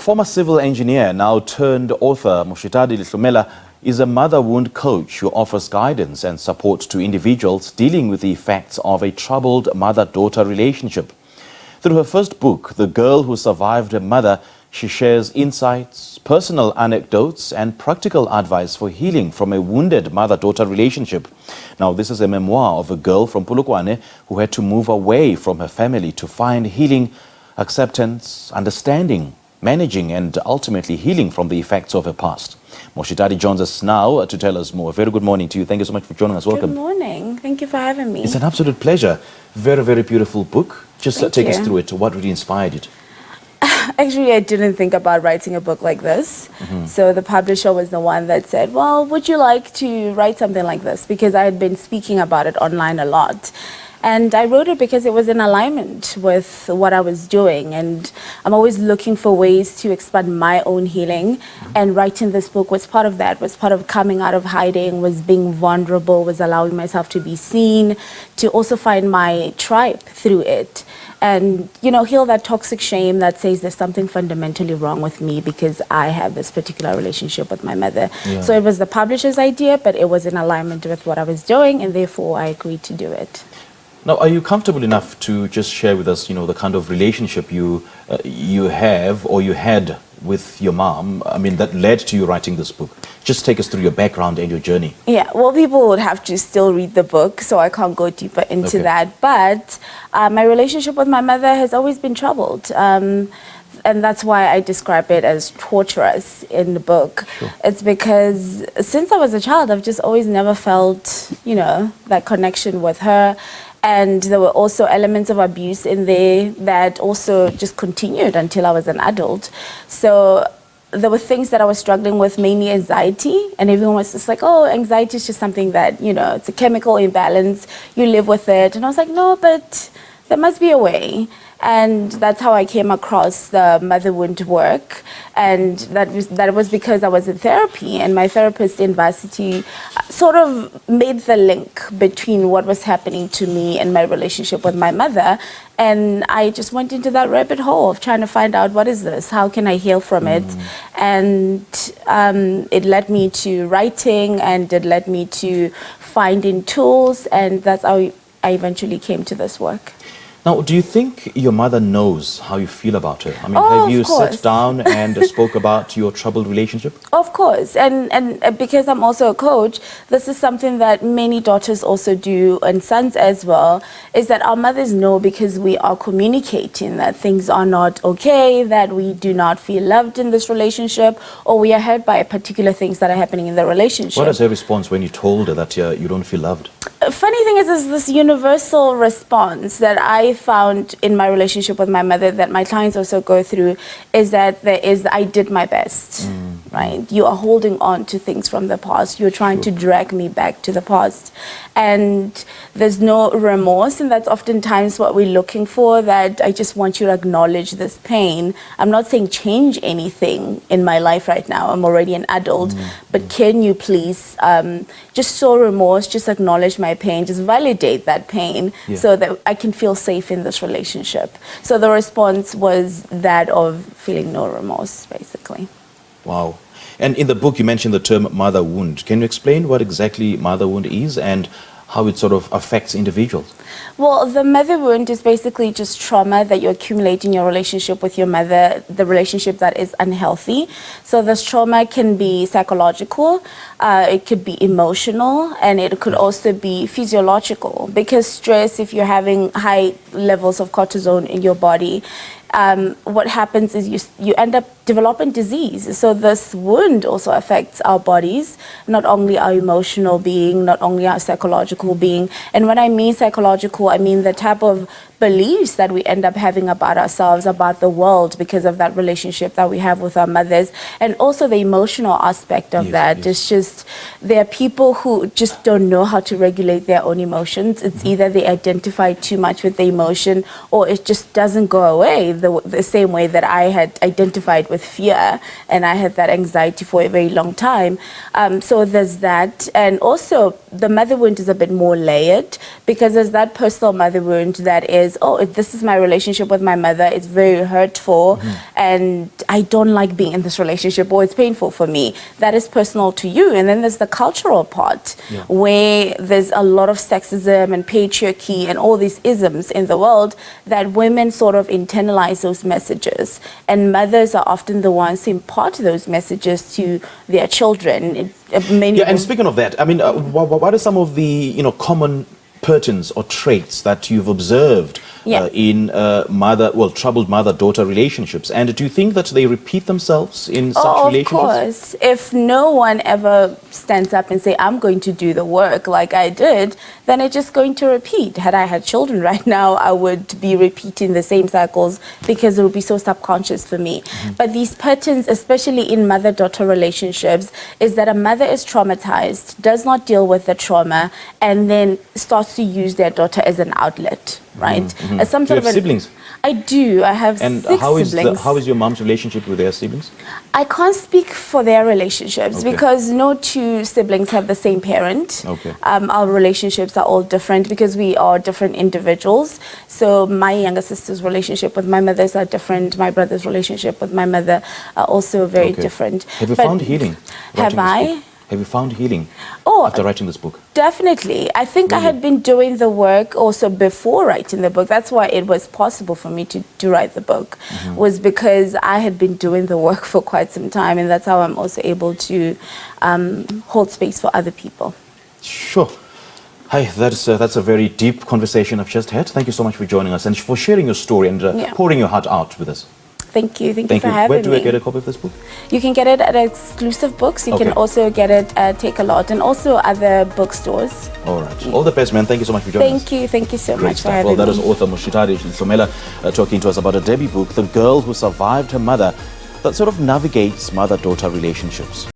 Former civil engineer, now turned author, Moshitadi Lehlomela is a mother wound coach who offers guidance and support to individuals dealing with the effects of a troubled mother-daughter relationship. Through her first book, The Girl Who Survived a Mother, she shares insights, personal anecdotes and practical advice for healing from a wounded mother-daughter relationship. Now, this is a memoir of a girl from Polokwane who had to move away from her family to find healing, acceptance, understanding, managing and ultimately healing from the effects of her past. Moshitadi joins us now to tell us more. A very good morning to you. Thank you so much for joining us. Welcome. Good morning. Thank you for having me. It's an absolute pleasure. Very, very beautiful book. Just take us through it. What really inspired it? Actually, I didn't think about writing a book like this. So the publisher was the one that said, well, would you like to write something like this? Because I had been speaking about it online a lot. And I wrote it because it was in alignment with what I was doing. And I'm always looking for ways to expand my own healing. And writing this book was part of that, was part of coming out of hiding, was being vulnerable, was allowing myself to be seen, to also find my tribe through it. And, you know, heal that toxic shame that says there's something fundamentally wrong with me because I have this particular relationship with my mother. So it was the publisher's idea, but it was in alignment with what I was doing, and therefore I agreed to do it. Now, are you comfortable enough to just share with us, you know, the kind of relationship you have or you had with your mom, I mean, that led to you writing this book? Just take us through your background and your journey. Yeah, well, people would have to still read the book, so I can't go deeper into that. But my relationship with my mother has always been troubled. And that's why I describe it as torturous in the book. It's because since I was a child, I've just always never felt, you know, that connection with her. And there were also elements of abuse in there that also just continued until I was an adult. So there were things that I was struggling with, mainly anxiety. And everyone was just like, oh, anxiety is just something that, you know, it's a chemical imbalance. You live with it. And I was like, no, but there must be a way. And that's how I came across the mother wound work. And that was because I was in therapy, and my therapist in varsity sort of made the link between what was happening to me and my relationship with my mother. And I just went into that rabbit hole of trying to find out, what is this? How can I heal from it? And it led me to writing, and it led me to finding tools. And that's how I eventually came to this work. Now, do you think your mother knows how you feel about her? I mean, have you sat down and spoke about your troubled relationship? Of course. And because I'm also a coach, this is something that many daughters also do, and sons as well, is that our mothers know, because we are communicating that things are not okay, that we do not feel loved in this relationship, or we are hurt by particular things that are happening in the relationship. What is her response when you told her that you don't feel loved? Funny thing is this universal response that I found in my relationship with my mother, that my clients also go through, is that I did my best, right? You are holding on to things from the past. You're trying to drag me back to the past. And there's no remorse, and that's oftentimes what we're looking for, that I just want you to acknowledge this pain. I'm not saying change anything in my life right now. I'm already an adult. But can you please just show remorse, just acknowledge my pain, just validate that pain, so that I can feel safe in this relationship. So the response was that of feeling no remorse, basically. Wow. And in the book, you mentioned the term mother wound. Can you explain what exactly mother wound is and how it sort of affects individuals? Well, the mother wound is basically just trauma that you accumulate in your relationship with your mother, the relationship that is unhealthy. So this trauma can be psychological, it could be emotional, and it could also be physiological. Because stress, if you're having high levels of cortisol in your body, what happens is you end up developing disease. So this wound also affects our bodies, not only our emotional being, not only our psychological being. And when I mean psychological, I mean the type of beliefs that we end up having about ourselves, about the world, because of that relationship that we have with our mothers. And also the emotional aspect of that. It's just, there are people who just don't know how to regulate their own emotions. It's either they identify too much with the emotion, or it just doesn't go away the same way that I had identified with fear, and I had that anxiety for a very long time. So there's that. And also the mother wound is a bit more layered, because there's that personal mother wound that is is, oh, this is my relationship with my mother. It's very hurtful, and I don't like being in this relationship, or it's painful for me. That is personal to you. And then there's the cultural part, where there's a lot of sexism and patriarchy and all these isms in the world that women sort of internalize those messages, and mothers are often the ones who impart those messages to their children. And speaking of that, I mean, what are some of the common patterns or traits that you've observed in troubled mother-daughter relationships? And do you think that they repeat themselves in such relationships? Of course. If no one ever stands up and say, I'm going to do the work like I did, then it's just going to repeat. Had I had children right now, I would be repeating the same cycles because it would be so subconscious for me. But these patterns, especially in mother-daughter relationships, is that a mother is traumatized, does not deal with the trauma, and then starts to use their daughter as an outlet, right? As some Do you sort have of siblings? I do. I have And 6 siblings. how is your mom's relationship with their siblings? I can't speak for their relationships because no two siblings have the same parent. Our relationships are all different because we are different individuals. So my younger sister's relationship with my mother are different. My brother's relationship with my mother are also very different. Have you found healing? Have I? Have you found healing after writing this book? Definitely. I think I had been doing the work also before writing the book. That's why it was possible for me to write the book, was because I had been doing the work for quite some time, and that's how I'm also able to hold space for other people. Sure. Hi, that's a very deep conversation I've just had. Thank you so much for joining us and for sharing your story and pouring your heart out with us. Thank you. Thank you for having me. Where do I get a copy of this book? You can get it at Exclusive Books. You can also get it at Take a Lot and also other bookstores. All right. All the best, man. Thank you so much for joining us. Thank you so Great much stuff. for having Well, that me. is author Moshitadi Lehlomela talking to us about a debut book, The Girl Who Survived Her Mother, that sort of navigates mother-daughter relationships.